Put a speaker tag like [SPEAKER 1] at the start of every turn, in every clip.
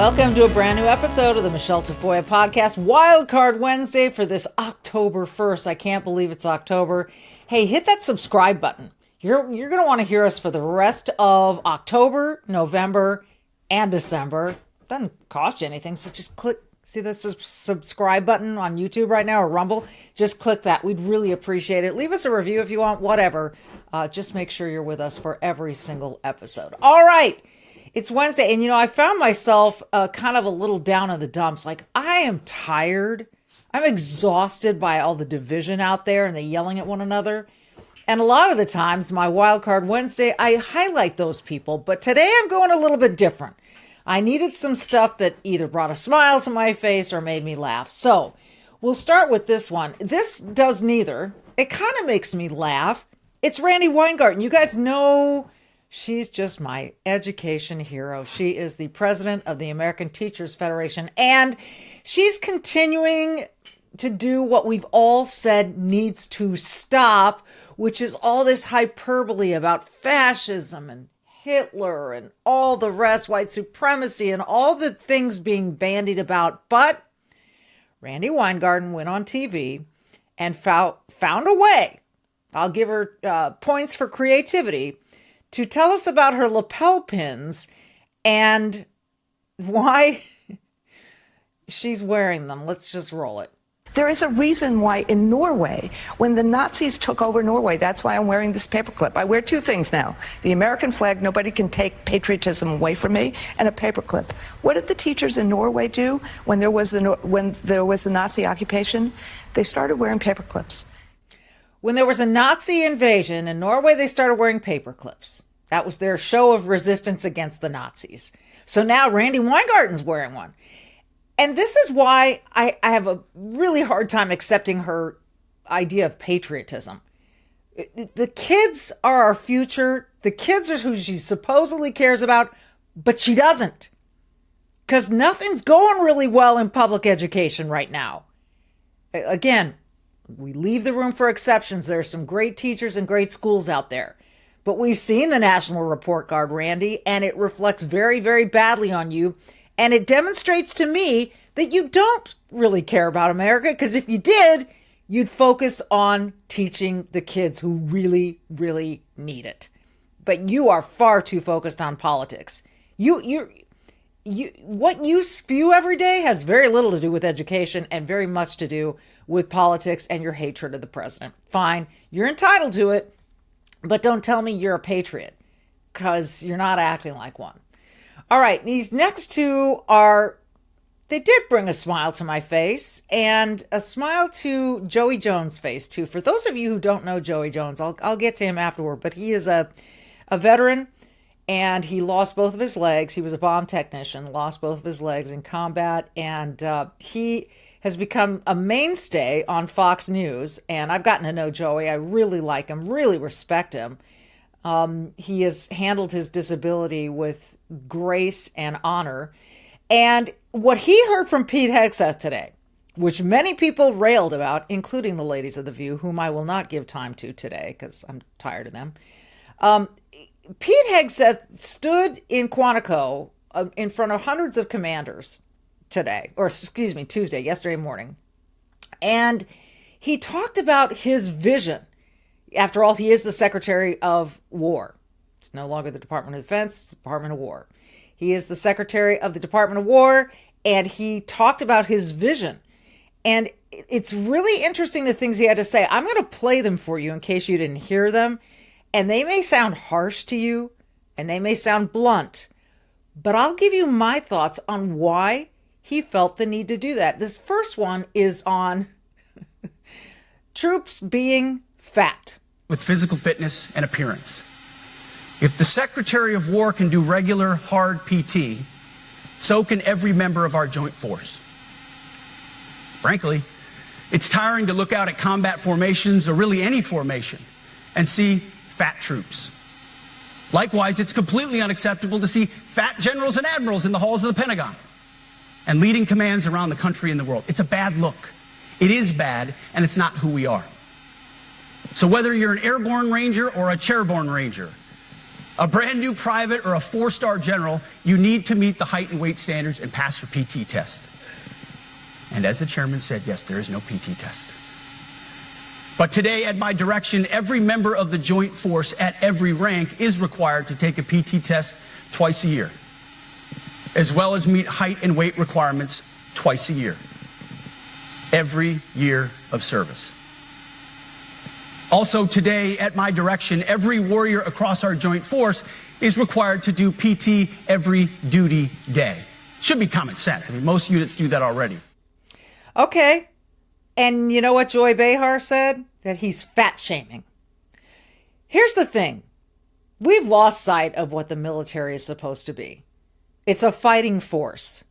[SPEAKER 1] Welcome to a brand new episode of the Michele Tafoya podcast, Wildcard Wednesday for this October 1st. I can't believe it's October. Hey, hit that subscribe button. You're going to want to hear us for the rest of October, November, and December. Doesn't cost you anything, so just click. See the subscribe button on YouTube right now or Rumble? Just click that. We'd really appreciate it. Leave us a review if you want, whatever. Just make sure you're with us for every single episode. All right. It's Wednesday, and I found myself kind of a little down in the dumps. Like, I am tired. I'm exhausted by all the division out there and the yelling at one another. And a lot of the times, my Wildcard Wednesday, I highlight those people. But today, I'm going a little bit different. I needed some stuff that either brought a smile to my face or made me laugh. So, we'll start with this one. This does neither. It kind of makes me laugh. It's Randi Weingarten. You guys know... she's just my education hero. She is the president of the American Teachers Federation, and she's continuing to do what we've all said needs to stop, which is all this hyperbole about fascism and Hitler and all the rest, white supremacy and all the things being bandied about. But Randi Weingarten went on TV and found a way. I'll give her points for creativity to tell us about her lapel pins and why she's wearing them. Let's just roll it.
[SPEAKER 2] There is a reason why in Norway, when the Nazis took over Norway, that's why I'm wearing this paperclip. I wear two things now. The American flag, nobody can take patriotism away from me, and a paperclip. What did the teachers in Norway do when there was the Nazi occupation? They started wearing paperclips.
[SPEAKER 1] When there was a Nazi invasion in Norway, they started wearing paperclips. That was their show of resistance against the Nazis. So now Randi Weingarten's wearing one. And this is why I have a really hard time accepting her idea of patriotism. The kids are our future. The kids are who she supposedly cares about, but she doesn't. Because nothing's going really well in public education right now. Again, we leave the room for exceptions. There are some great teachers and great schools out there. But we've seen the National Report Card, Randi, and it reflects very, very badly on you. And it demonstrates to me that you don't really care about America, because if you did, you'd focus on teaching the kids who really, really need it. But you are far too focused on politics. What you spew every day has very little to do with education and very much to do with politics and your hatred of the president. Fine, you're entitled to it, but don't tell me you're a patriot, because you're not acting like one. All right, these next two they did bring a smile to my face, and a smile to Joey Jones' face too. For those of you who don't know Joey Jones, I'll get to him afterward, but he is a veteran, and he lost both of his legs. He was a bomb technician, lost both of his legs in combat, and he has become a mainstay on Fox News, and I've gotten to know Joey. I really like him, really respect him. He has handled his disability with grace and honor. And what he heard from Pete Hegseth today, which many people railed about, including the ladies of The View, whom I will not give time to today because I'm tired of them. Pete Hegseth stood in Quantico in front of hundreds of commanders Tuesday, yesterday morning. And he talked about his vision. After all, he is the Secretary of War. It's no longer the Department of Defense, it's the Department of War. He is the Secretary of the Department of War, and he talked about his vision. And it's really interesting the things he had to say. I'm going to play them for you in case you didn't hear them. And they may sound harsh to you, and they may sound blunt, but I'll give you my thoughts on why he felt the need to do that. This first one is on troops being fat.
[SPEAKER 3] With physical fitness and appearance. If the Secretary of War can do regular, hard PT, so can every member of our joint force. Frankly, it's tiring to look out at combat formations, or really any formation, and see fat troops. Likewise, it's completely unacceptable to see fat generals and admirals in the halls of the Pentagon and leading commands around the country and the world. It's a bad look. It is bad, and it's not who we are. So whether you're an airborne ranger or a chairborne ranger, a brand new private or a 4-star general, you need to meet the height and weight standards and pass your PT test. And as the chairman said, yes, there is no PT test. But today, at my direction, every member of the Joint Force at every rank is required to take a PT test twice a year, as well as meet height and weight requirements twice a year, every year of service. Also today, at my direction, every warrior across our Joint Force is required to do PT every duty day. Should be common sense. I mean, most units do that already.
[SPEAKER 1] Okay. And you know what Joy Behar said? That he's fat shaming. Here's the thing. We've lost sight of what the military is supposed to be. It's a fighting force.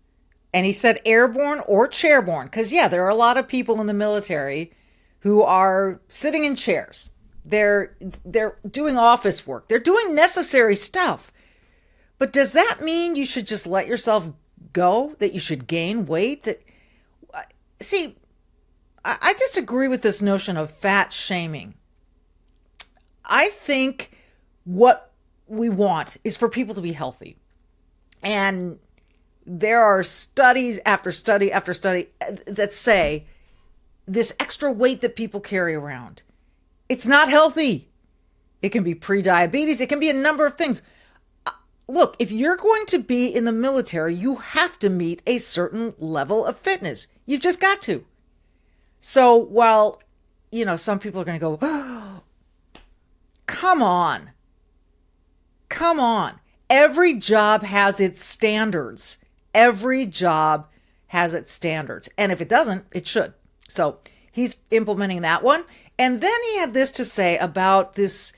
[SPEAKER 1] And he said airborne or chairborne. Because, yeah, there are a lot of people in the military who are sitting in chairs. They're doing office work. They're doing necessary stuff. But does that mean you should just let yourself go? That you should gain weight? See, I disagree with this notion of fat shaming. I think what we want is for people to be healthy. And there are studies after study after study that say this extra weight that people carry around, it's not healthy. It can be pre-diabetes. It can be a number of things. Look, if you're going to be in the military, you have to meet a certain level of fitness. You've just got to. So while, some people are going to go, oh, come on. Come on. Every job has its standards. Every job has its standards. And if it doesn't, it should. So he's implementing that one. And then he had this to say about this.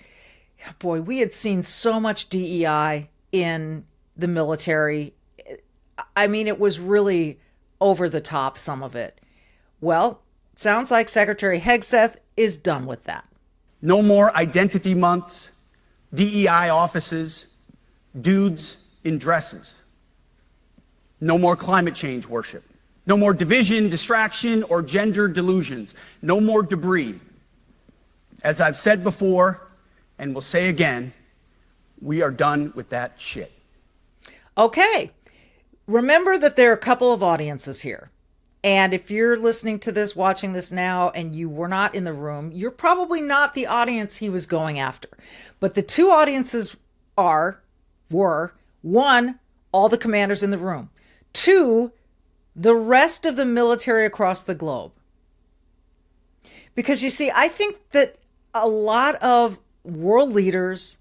[SPEAKER 1] Boy, we had seen so much DEI in the military. I mean, it was really over the top, some of it. Well, sounds like Secretary Hegseth is done with that.
[SPEAKER 3] No more identity months, DEI offices, dudes in dresses. No more climate change worship. No more division, distraction, or gender delusions. No more debris. As I've said before, and will say again, we are done with that shit.
[SPEAKER 1] Okay. Remember that there are a couple of audiences here. And if you're listening to this, watching this now, and you were not in the room, you're probably not the audience he was going after. But the two audiences were, one, all the commanders in the room. Two, the rest of the military across the globe. Because you see, I think that a lot of world leaders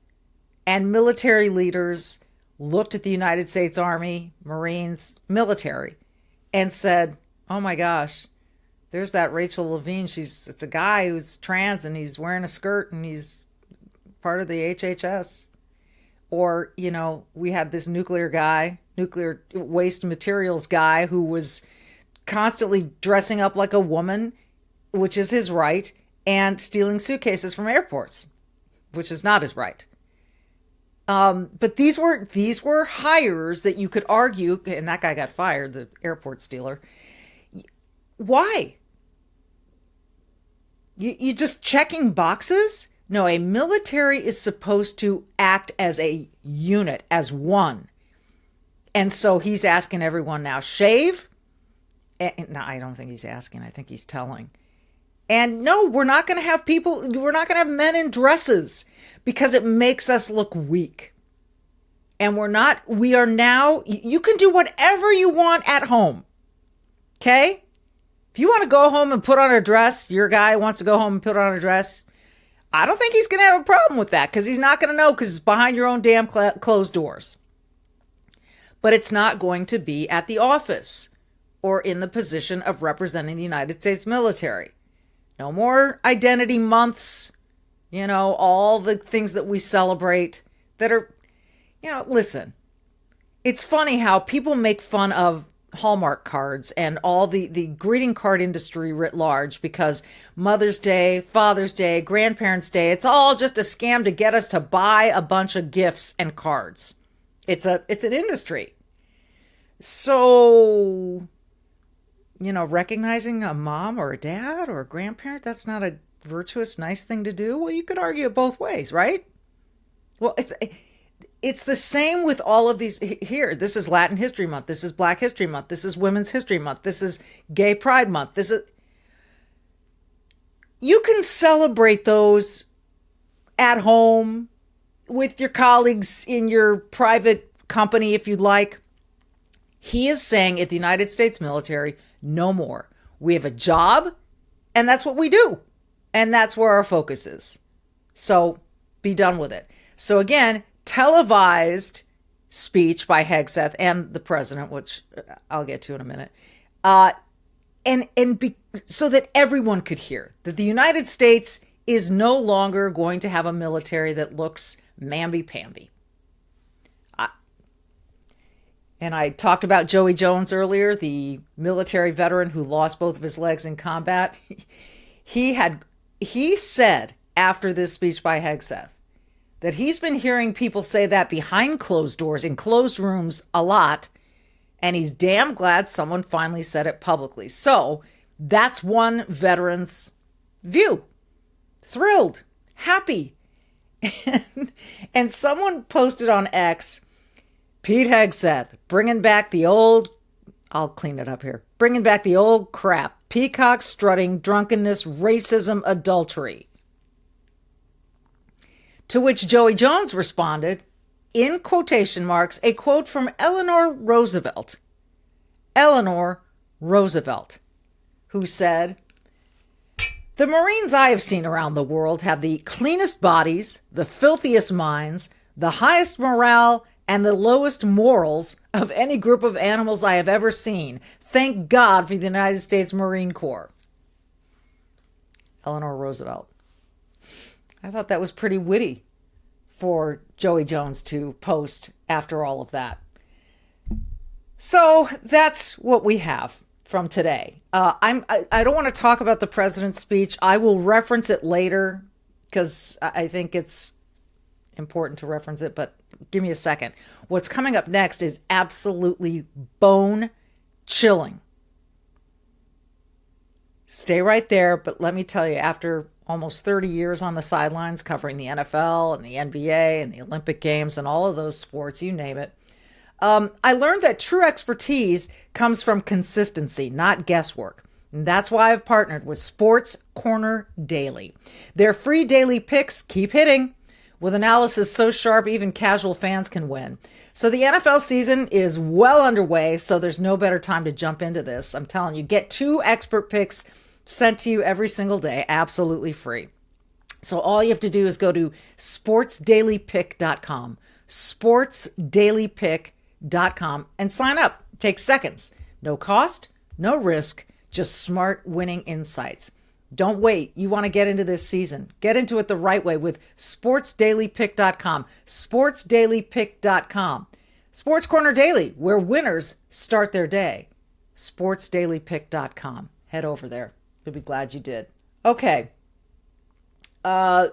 [SPEAKER 1] and military leaders looked at the United States Army, Marines, military, and said, oh my gosh, there's that Rachel Levine. It's a guy who's trans and he's wearing a skirt and he's part of the HHS. Or, we had this nuclear waste materials guy who was constantly dressing up like a woman, which is his right, and stealing suitcases from airports, which is not his right. But these were hires that you could argue, and that guy got fired, the airport stealer. Why? You just checking boxes? No, a military is supposed to act as a unit, as one. And so he's asking everyone now, shave? No, I don't think he's asking. I think he's telling. And no, we're not going to have men in dresses because it makes us look weak. And we are now, you can do whatever you want at home. Okay? If you want to go home and put on a dress, your guy wants to go home and put on a dress, I don't think he's going to have a problem with that because he's not going to know because it's behind your own damn closed doors. But it's not going to be at the office or in the position of representing the United States military. No more identity months, all the things that we celebrate that are, listen, it's funny how people make fun of Hallmark cards and all the greeting card industry writ large because Mother's Day, Father's Day, Grandparents' Day, it's all just a scam to get us to buy a bunch of gifts and cards. It's an industry. So, recognizing a mom or a dad or a grandparent, that's not a virtuous, nice thing to do. Well, you could argue it both ways, right? Well, it's the same with all of these. Here, this is Latin History Month. This is Black History Month. This is Women's History Month. This is Gay Pride Month. You can celebrate those at home with your colleagues in your private company if you'd like. He is saying at the United States military, no more. We have a job, and that's what we do. And that's where our focus is. So be done with it. So again, televised speech by Hegseth and the president, which I'll get to in a minute, so that everyone could hear that the United States is no longer going to have a military that looks mamby-pamby. And I talked about Joey Jones earlier, the military veteran who lost both of his legs in combat. He said after this speech by Hegseth that he's been hearing people say that behind closed doors in closed rooms a lot, and he's damn glad someone finally said it publicly. So that's one veteran's view. Thrilled, happy. And someone posted on X, Pete Hegseth, bringing back the old, I'll clean it up here, bringing back the old crap, peacock strutting, drunkenness, racism, adultery. To which Joey Jones responded, in quotation marks, a quote from Eleanor Roosevelt. Eleanor Roosevelt, who said, "The Marines I have seen around the world have the cleanest bodies, the filthiest minds, the highest morale, and the lowest morals of any group of animals I have ever seen. Thank God for the United States Marine Corps." Eleanor Roosevelt. I thought that was pretty witty for Joey Jones to post after all of that. So that's what we have from today. I don't want to talk about the president's speech. I will reference it later because I think it's important to reference it, but give me a second. What's coming up next is absolutely bone chilling. Stay right there, but let me tell you, after almost 30 years on the sidelines covering the NFL and the NBA and the Olympic Games and all of those sports, you name it, I learned that true expertise comes from consistency, not guesswork. And that's why I've partnered with Sports Corner Daily. Their free daily picks keep hitting with analysis so sharp even casual fans can win. So the NFL season is well underway, so there's no better time to jump into this. I'm telling you, get 2 expert picks sent to you every single day, absolutely free. So all you have to do is go to sportsdailypick.com, sportsdailypick.com, and sign up. It takes seconds. No cost, no risk, just smart winning insights. Don't wait. You want to get into this season. Get into it the right way with sportsdailypick.com, sportsdailypick.com. Sports Corner Daily, where winners start their day. sportsdailypick.com. Head over there. You'll be glad you did. Okay. How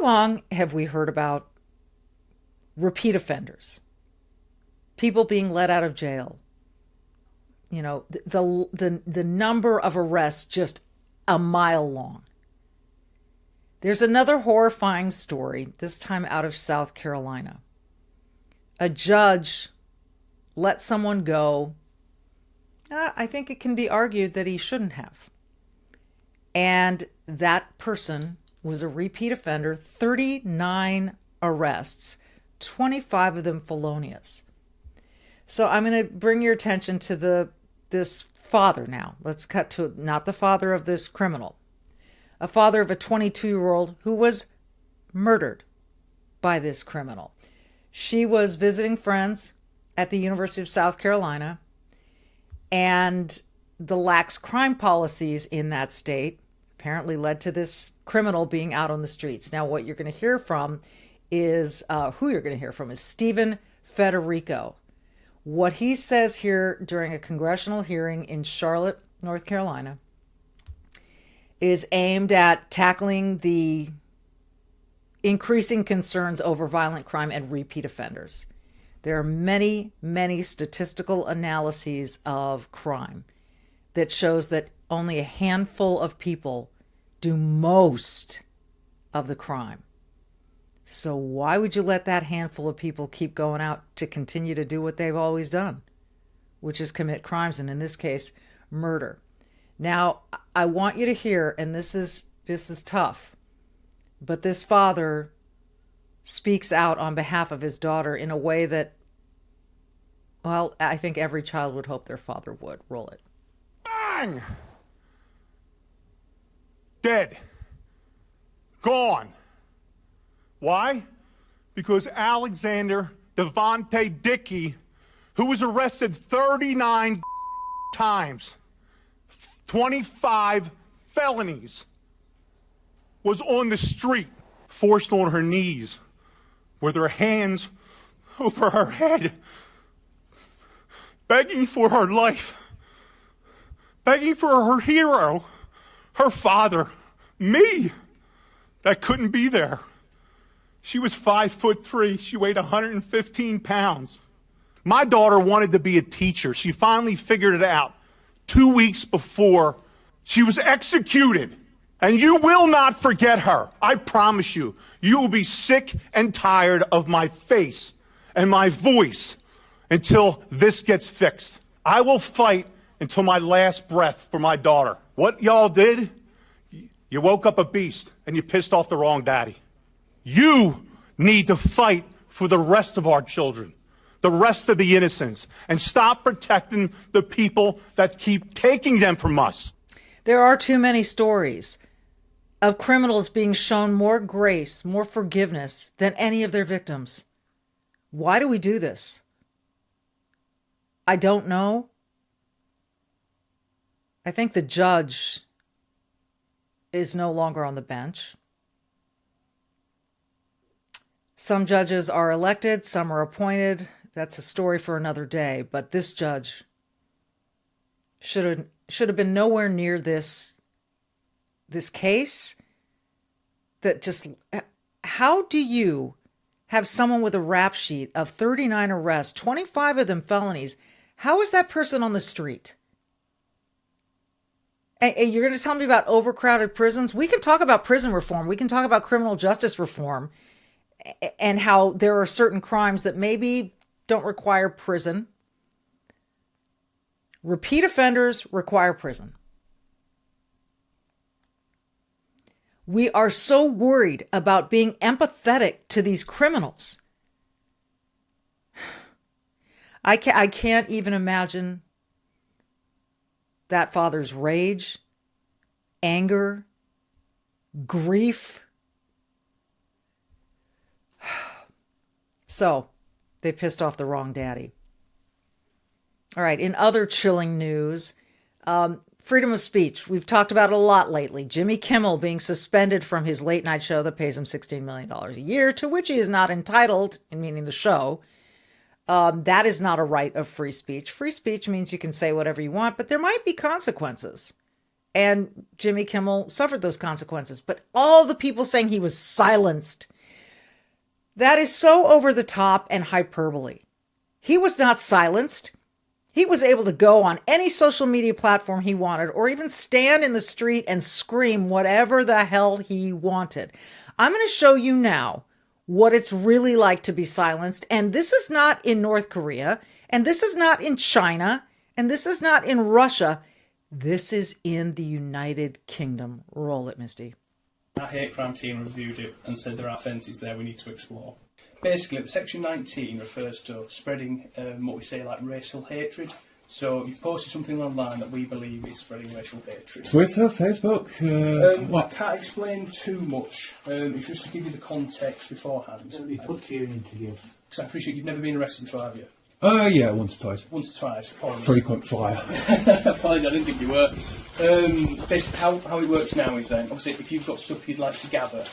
[SPEAKER 1] long have we heard about repeat offenders? People being let out of jail. You know, the number of arrests just a mile long. There's another horrifying story, this time out of South Carolina. A judge let someone go. I think it can be argued that he shouldn't have. And that person was a repeat offender, 39 arrests, 25 of them felonious. So I'm going to bring your attention to this father now. Let's cut to not the father of this criminal. A father of a 22-year-old who was murdered by this criminal. She was visiting friends at the University of South Carolina, and the lax crime policies in that state apparently led to this criminal being out on the streets. Now, what you're going to hear from is, Stephen Federico. What he says here during a congressional hearing in Charlotte, North Carolina, is aimed at tackling the increasing concerns over violent crime and repeat offenders. There are many, many statistical analyses of crime that shows that only a handful of people do most of the crime. So why would you let that handful of people keep going out to continue to do what they've always done, which is commit crimes, and in this case, murder? Now, I want you to hear, and this is tough, but this father speaks out on behalf of his daughter in a way that, well, I think every child would hope their father would. Roll it.
[SPEAKER 4] Bang! Dead. Gone. Why? Because Alexander Devontae Dickey, who was arrested 39 times, 25 felonies, was on the street, forced on her knees, with her hands over her head, begging for her life, begging for her hero, her father, me, that couldn't be there. She was 5'3". She weighed 115 pounds. My daughter wanted to be a teacher. She finally figured it out 2 weeks before she was executed. And you will not forget her. I promise you. You will be sick and tired of my face and my voice until this gets fixed. I will fight until my last breath for my daughter. What y'all did, you woke up a beast and you pissed off the wrong daddy. You need to fight for the rest of our children, the rest of the innocents, and stop protecting the people that keep taking them from us.
[SPEAKER 1] There are too many stories of criminals being shown more grace, more forgiveness than any of their victims. Why do we do this? I don't know. I think the judge is no longer on the bench. Some judges are elected, some are appointed. That's a story for another day. But this judge should have been nowhere near this case. That just, how do you have someone with a rap sheet of 39 arrests, 25 of them felonies? How is that person on the street? And you're going to tell me about overcrowded prisons? We can talk about prison reform. We can talk about criminal justice reform and how there are certain crimes that maybe don't require prison. Repeat offenders require prison. We are so worried about being empathetic to these criminals. I can't even imagine that father's rage, anger, grief. So, they pissed off the wrong daddy. All right, in other chilling news, freedom of speech. We've talked about it a lot lately. Jimmy Kimmel being suspended from his late night show that pays him $16 million a year, to which he is not entitled, meaning the show. That is not a right of free speech. Free speech means you can say whatever you want, but there might be consequences. And Jimmy Kimmel suffered those consequences. But all the people saying he was silenced, that is so over the top and hyperbole. He was not silenced. He was able to go on any social media platform he wanted, or even stand in the street and scream whatever the hell he wanted. I'm going to show you now what it's really like to be silenced. And this is not in North Korea, and this is not in China, and this is not in Russia. This is in the United Kingdom. Roll it, Misty.
[SPEAKER 5] Our hate crime team reviewed it and said there are offences there we need to explore. Basically, Section 19 refers to spreading what we say like racial hatred. So you've posted something online that we believe is spreading racial hatred.
[SPEAKER 6] Twitter, Facebook?
[SPEAKER 5] I can't explain too much. It's just to give you the context beforehand.
[SPEAKER 7] Let me put you in to give.
[SPEAKER 5] Because I appreciate you've never been arrested before, have you?
[SPEAKER 6] Yeah, once or twice.
[SPEAKER 5] Once or twice. Apologies.
[SPEAKER 6] Frequent flyer.
[SPEAKER 5] Apologies, I didn't think you were. Basically, how it works now is then, obviously, if you've got stuff you'd like to gather,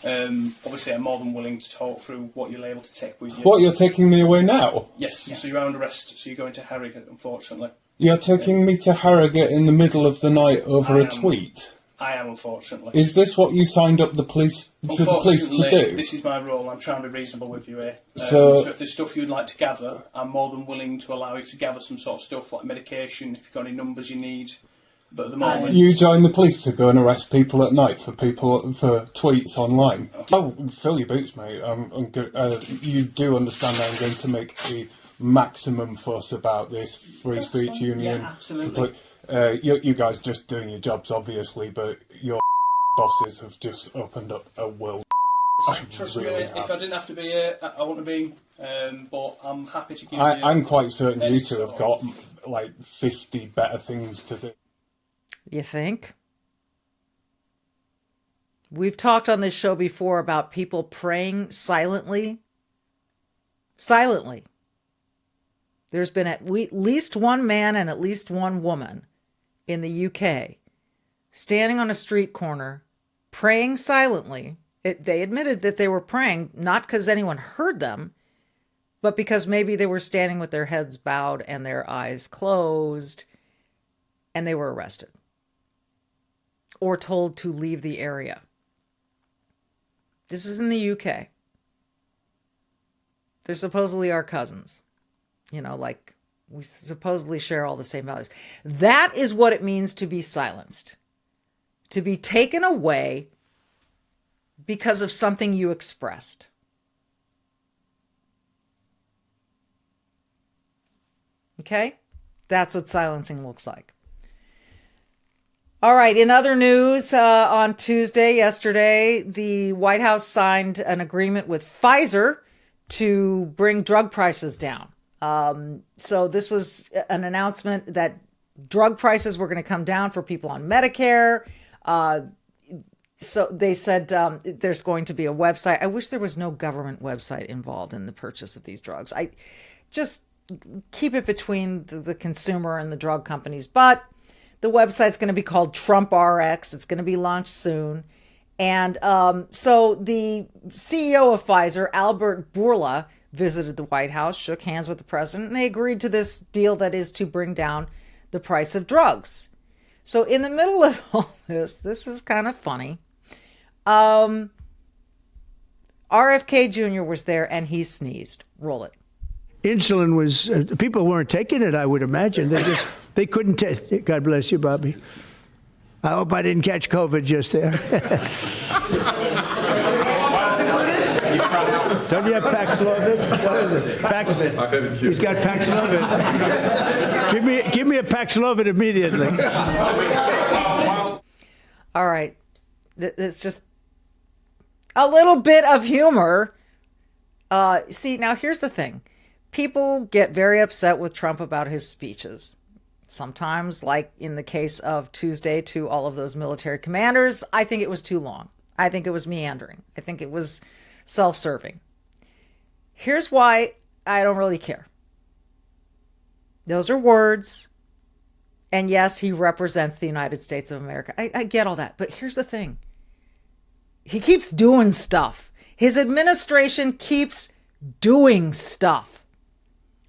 [SPEAKER 5] obviously I'm more than willing to talk through what you're able to take with you.
[SPEAKER 6] What, you're taking me away now?
[SPEAKER 5] Yes, so you're under arrest, so you're going to Harrogate, unfortunately.
[SPEAKER 6] You're taking me to Harrogate in the middle of the night over a tweet?
[SPEAKER 5] I am, unfortunately.
[SPEAKER 6] Is this what you signed up the police to do?
[SPEAKER 5] This is my role. I'm trying to be reasonable with you here.
[SPEAKER 6] So
[SPEAKER 5] if there's stuff you'd like to gather, I'm more than willing to allow you to gather some sort of stuff like medication, if you've got any numbers you need. But at the moment,
[SPEAKER 6] You join the police to go and arrest people at night for tweets online. Oh, fill your boots, mate. You do understand that I'm going to make a maximum fuss about this free speech union.
[SPEAKER 5] Yeah, absolutely.
[SPEAKER 6] You guys just doing your jobs, obviously, but your bosses have just opened up a world.
[SPEAKER 5] Trust me, if I didn't have to be here, I wouldn't have been. But I'm happy to give you.
[SPEAKER 6] I'm quite certain you two have got like 50 better things to do.
[SPEAKER 1] You think? We've talked on this show before about people praying silently. Silently. There's been at least one man and at least one woman in the UK standing on a street corner praying silently. They admitted that they were praying not because anyone heard them, but because maybe they were standing with their heads bowed and their eyes closed, and they were arrested or told to leave the area. This is in the UK. They're supposedly our cousins. You know, like we supposedly share all the same values. That is what it means to be silenced. To be taken away because of something you expressed. Okay? That's what silencing looks like. All right, in other news, on yesterday, the White House signed an agreement with Pfizer to bring drug prices down. So this was an announcement that drug prices were going to come down for people on Medicare. So they said there's going to be a website. I wish there was no government website involved in the purchase of these drugs. I just keep it between the consumer and the drug companies. But the website's going to be called Trump RX. It's going to be launched soon. And so the CEO of Pfizer, Albert Bourla, visited the White House, shook hands with the president, and they agreed to this deal that is to bring down the price of drugs. So in the middle of all this is kind of funny. RFK Jr. was there and he sneezed. Roll it.
[SPEAKER 7] Insulin was, people weren't taking it, I would imagine. They couldn't take it. God bless you, Bobby. I hope I didn't catch COVID just there. Don't you have Paxlovid? What is it? Paxlovid. He's got Paxlovid. Give me a Paxlovid immediately.
[SPEAKER 1] All right. It's just a little bit of humor. See, now here's the thing. People get very upset with Trump about his speeches. Sometimes, like in the case of Tuesday to all of those military commanders, I think it was too long. I think it was meandering. I think it was self-serving. Here's why I don't really care. Those are words. And yes, he represents the United States of America. I get all that. But here's the thing. He keeps doing stuff. His administration keeps doing stuff.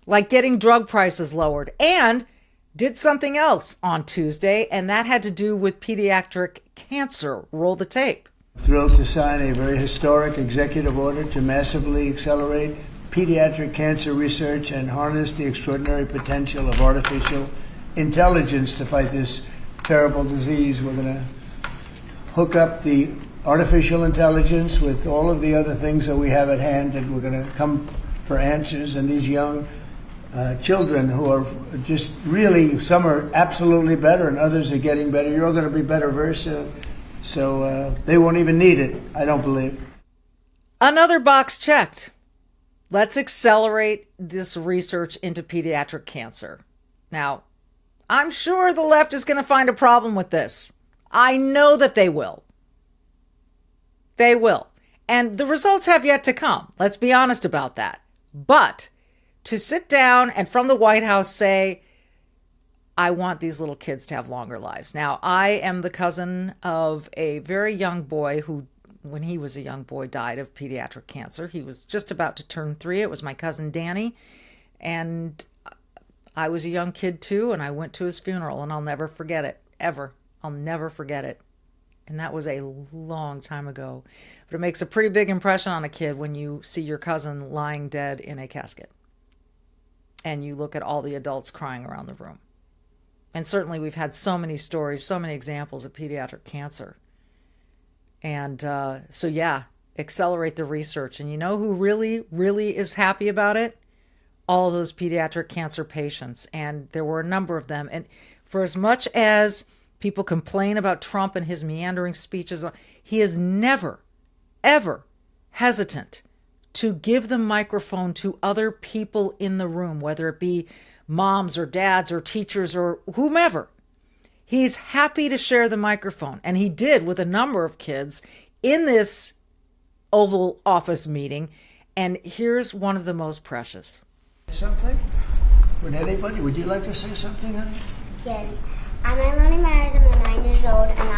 [SPEAKER 1] Like getting drug prices lowered. And did something else on Tuesday. And that had to do with pediatric cancer. Roll the tape.
[SPEAKER 8] Thrilled to sign a very historic executive order to massively accelerate pediatric cancer research and harness the extraordinary potential of artificial intelligence to fight this terrible disease. We're going to hook up the artificial intelligence with all of the other things that we have at hand, and we're going to come for answers. And these young children who are just really, some are absolutely better and others are getting better. You're all going to be better very soon. So they won't even need it, I don't believe.
[SPEAKER 1] Another box checked. Let's accelerate this research into pediatric cancer. Now, I'm sure the left is going to find a problem with this. I know that they will. They will. And the results have yet to come. Let's be honest about that. But to sit down and from the White House say, I want these little kids to have longer lives. Now, I am the cousin of a very young boy who, when he was a young boy, died of pediatric cancer. He was just about to turn 3. It was my cousin Danny. And I was a young kid too, and I went to his funeral, and I'll never forget it, ever. I'll never forget it. And that was a long time ago. But it makes a pretty big impression on a kid when you see your cousin lying dead in a casket. And you look at all the adults crying around the room. And certainly we've had so many stories, so many examples of pediatric cancer. And so, yeah, accelerate the research. And you know who really, really is happy about it? All those pediatric cancer patients. And there were a number of them. And for as much as people complain about Trump and his meandering speeches, he is never, ever hesitant to give the microphone to other people in the room, whether it be moms or dads or teachers or whomever. He's happy to share the microphone. And he did with a number of kids in this Oval Office meeting. And here's one of the most precious.
[SPEAKER 8] Something? Would you like to say something, honey?
[SPEAKER 9] Yes. I'm Melanie Myers. I'm 9 years old, and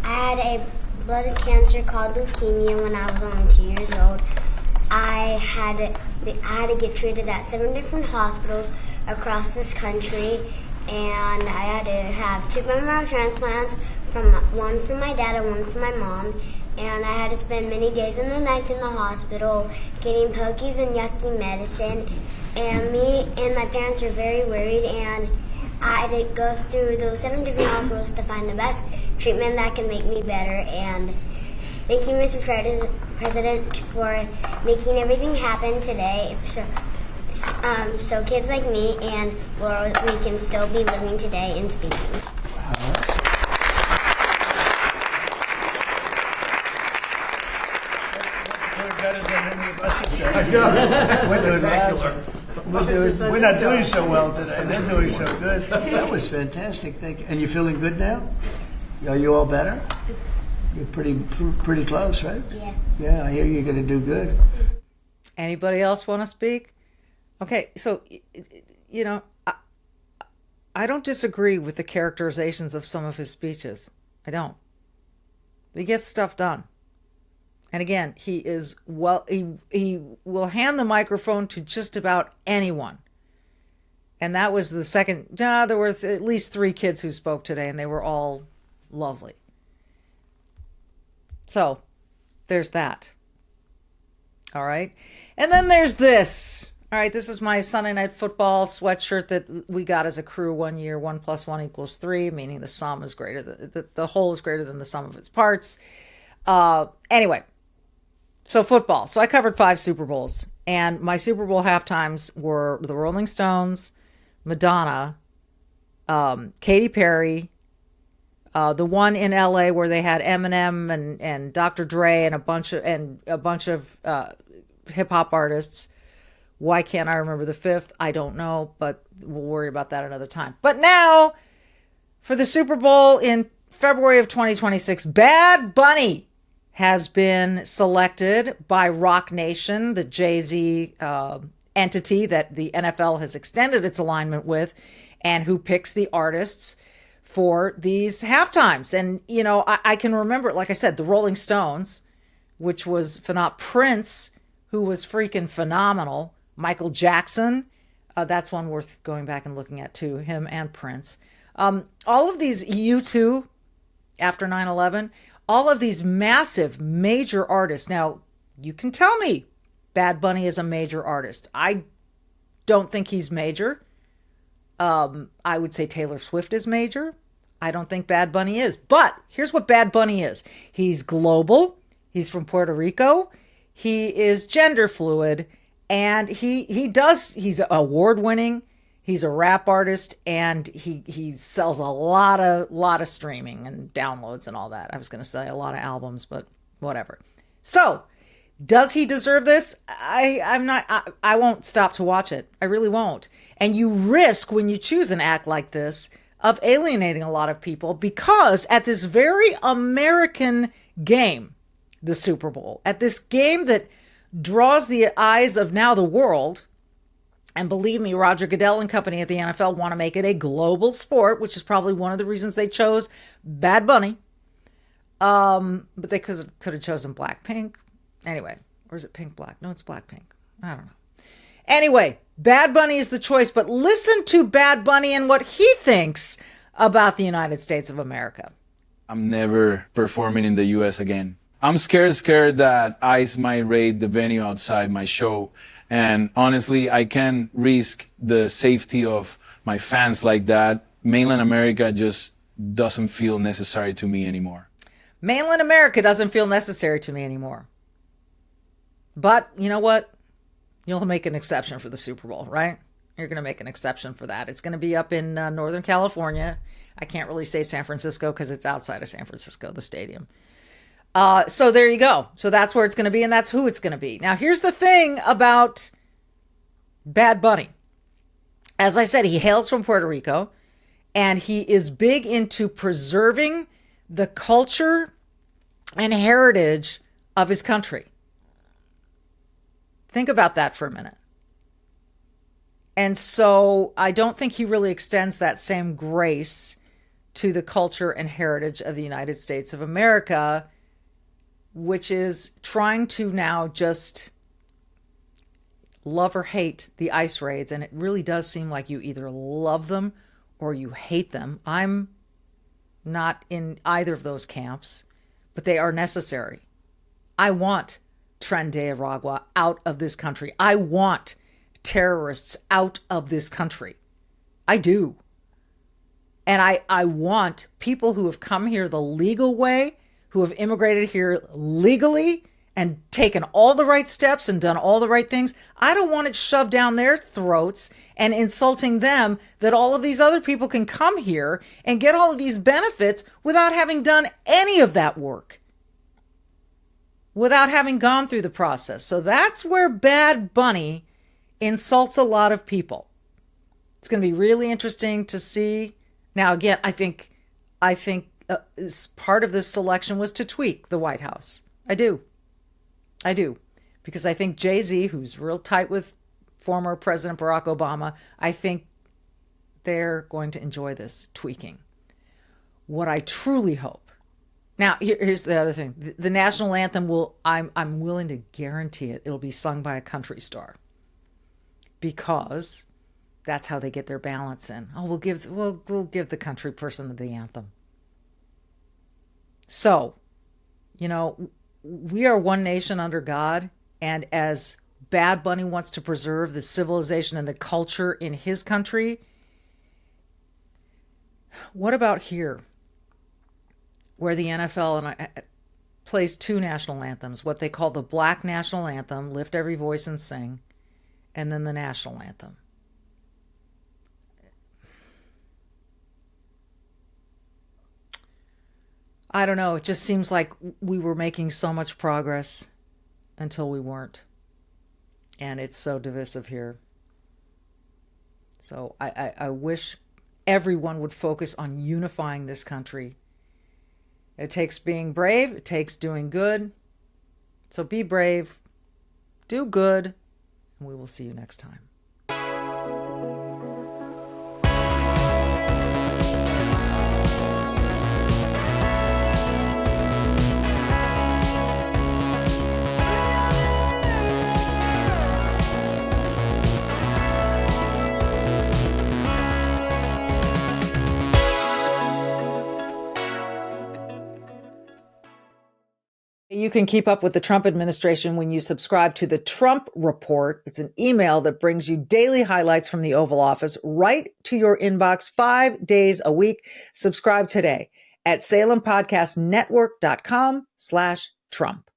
[SPEAKER 9] I had a blood cancer called leukemia when I was only 2 years old. I had to get treated at 7 different hospitals across this country, and I had to have 2 bone marrow transplants, one from my dad and one from my mom. And I had to spend many days and nights in the hospital getting pokies and yucky medicine. And me and my parents were very worried, and I had to go through those 7 different hospitals to find the best treatment that can make me better. And thank you, Mr. President, for making everything happen today. So kids like me and Laura, we can still be living today and speaking.
[SPEAKER 8] Better than any of us have done. We're doing well. We're not doing so well today. They're doing so good. That was fantastic. Thank you. And you're feeling good now? Are you all better? You're pretty close, right?
[SPEAKER 9] Yeah.
[SPEAKER 8] Yeah, I hear you're going to do good.
[SPEAKER 1] Anybody else want to speak? Okay, so, you know, I don't disagree with the characterizations of some of his speeches. I don't. He gets stuff done. And again, he will hand the microphone to just about anyone. And that was the second. There were at least 3 kids who spoke today, and they were all lovely. So there's that. All right. And then there's this. All right. This is my Sunday Night Football sweatshirt that we got as a crew one year. 1 + 1 = 3, meaning the sum is greater than the whole is greater than the sum of its parts. Anyway. So football. So I covered 5 Super Bowls, and my Super Bowl halftimes were the Rolling Stones, Madonna, Katy Perry, the one in LA where they had Eminem and Dr. Dre and a bunch of hip hop artists. Why can't I remember the 5th? I don't know, but we'll worry about that another time. But now for the Super Bowl in February of 2026, Bad Bunny has been selected by Rock Nation, the Jay-Z entity that the NFL has extended its alignment with, and who picks the artists for these halftimes. And, you know, I can remember, like I said, the Rolling Stones, which was Prince, who was freaking phenomenal. Michael Jackson, that's one worth going back and looking at too, him and Prince. All of these U2, after 9/11, all of these massive, major artists. Now, you can tell me Bad Bunny is a major artist. I don't think he's major. I would say Taylor Swift is major. I don't think Bad Bunny is. But here's what Bad Bunny is. He's global. He's from Puerto Rico. He is gender fluid. And he's award-winning. He's a rap artist, and he sells a lot of streaming and downloads and all that. I was going to say a lot of albums, but whatever. So, does he deserve this? I won't stop to watch it. I really won't. And you risk, when you choose an act like this, of alienating a lot of people, because at this very American game, the Super Bowl, at this game that draws the eyes of now the world. And believe me, Roger Goodell and company at the NFL want to make it a global sport, which is probably one of the reasons they chose Bad Bunny. But they could have chosen Blackpink. Anyway, or is it Pink Black? No, it's Blackpink. I don't know. Anyway, Bad Bunny is the choice, but listen to Bad Bunny and what he thinks about the United States of America.
[SPEAKER 10] I'm never performing in the U.S. again. I'm scared that ICE might raid the venue outside my show. And honestly, I can't risk the safety of my fans like that. mainland America just doesn't feel necessary to me anymore.
[SPEAKER 1] Mainland America doesn't feel necessary to me anymore. But you know what? You'll make an exception for the Super Bowl, right? You're going to make an exception for that. It's going to be up in Northern California. I can't really say San Francisco because it's outside of San Francisco, the stadium. So there you go. So that's where it's going to be, and that's who it's going to be. Now, here's the thing about Bad Bunny. As I said, he hails from Puerto Rico, and he is big into preserving the culture and heritage of his country. Think about that for a minute. And so I don't think he really extends that same grace to the culture and heritage of the United States of America, which is trying to now just love or hate the ICE raids. And it really does seem like you either love them or you hate them. I'm not in either of those camps, but they are necessary. I want Tren de Aragua out of this country. I want terrorists out of this country. I do. And I want people who have come here the legal way, who have immigrated here legally and taken all the right steps and done all the right things. I don't want it shoved down their throats and insulting them that all of these other people can come here and get all of these benefits without having done any of that work, without having gone through the process. So that's where Bad Bunny insults a lot of people. It's going to be really interesting to see. Now, again, I think part of this selection was to tweak the White House. I do. Because I think Jay-Z, who's real tight with former President Barack Obama, I think they're going to enjoy this tweaking. What I truly hope. Now, here's the other thing. The national anthem I'm willing to guarantee it'll be sung by a country star. Because that's how they get their balance in. Oh, we'll give the country person the anthem. So, we are one nation under God, and as Bad Bunny wants to preserve the civilization and the culture in his country, what about here, where the NFL plays two national anthems, what they call the Black National Anthem, Lift Every Voice and Sing, and then the national anthem. I don't know. It just seems like we were making so much progress until we weren't. And it's so divisive here. So I wish everyone would focus on unifying this country. It takes being brave. It takes doing good. So be brave. Do good. And we will see you next time. You can keep up with the Trump administration when you subscribe to the Trump Report. It's an email that brings you daily highlights from the Oval Office right to your inbox 5 days a week. Subscribe today at SalemPodcastNetwork.com/Trump.